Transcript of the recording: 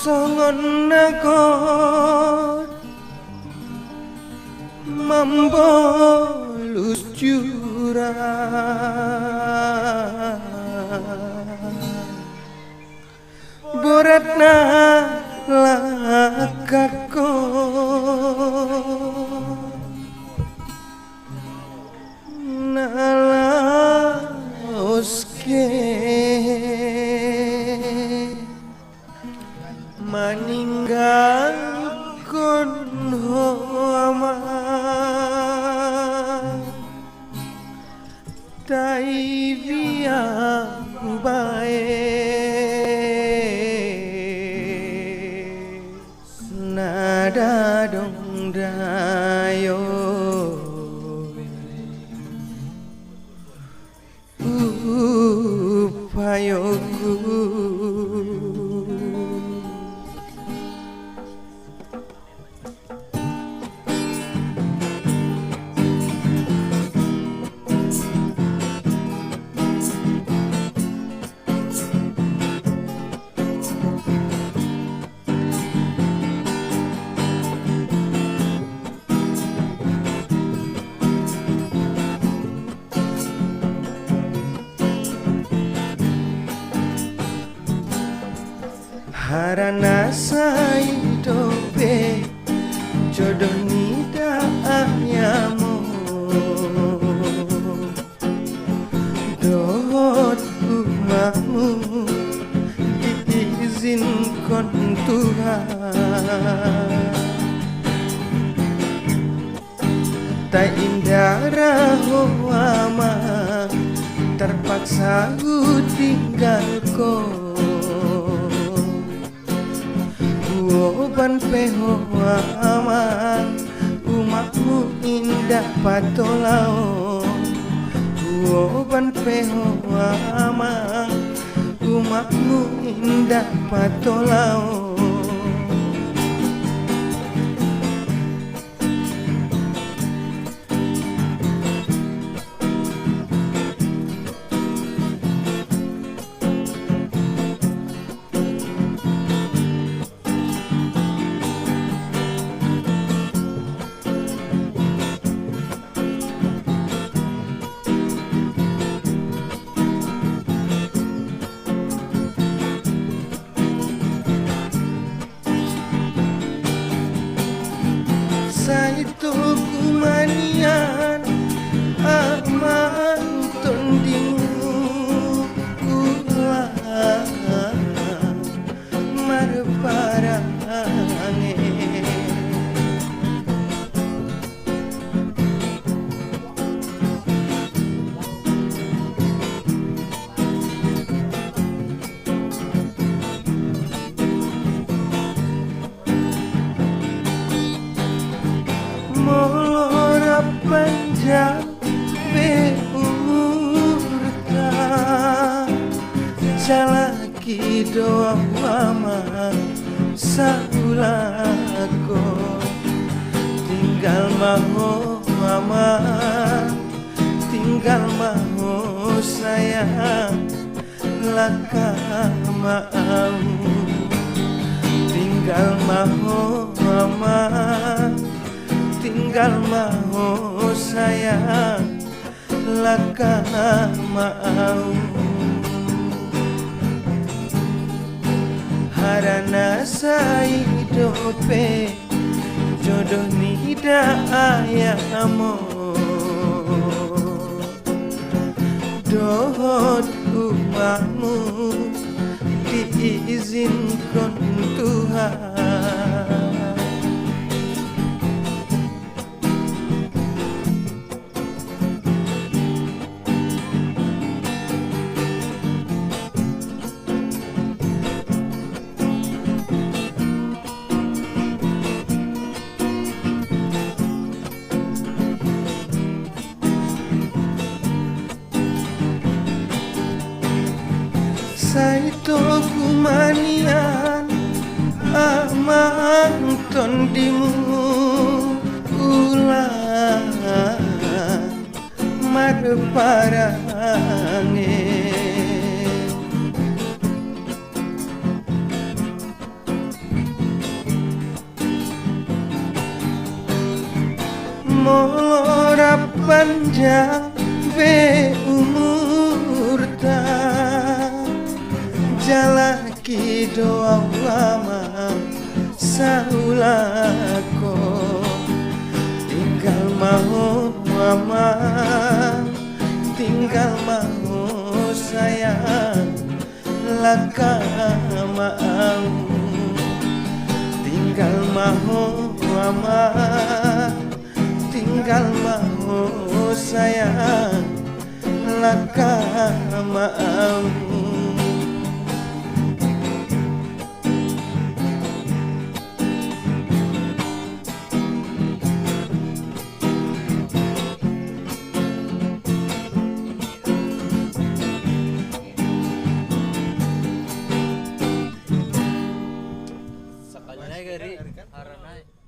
songon nagot membolus jurang boratna lakako nalaoske maninggalkan hama tai biang bae nada dong dayo upayoku harana saidope jodoh nida ayamu dohot umamu diizinkan Tuhan tak indah rahwama terpaksa ku tinggalku Oban peho aman umakmu indah patolao Oban peho aman umakmu indah patolao Saito kumanian aman tondimu ulah marparange molora panjang beurta jalaki doa mama saulako tinggal maho mama tinggal maho sayang laka mau tinggal maho mama tinggal mau sayang laka mau harana saidope jodoh nida ayamu dohot umamu diizinkan Tuhan Saito kumanian aman tondimu ulah marparange molora panjang be umur ta jalaki doa wama saulako tinggal mau mama tinggal mau sayang laka mau tinggal mau mama tinggal mau sayang laka mau Sekali lagi, Ri. Harana.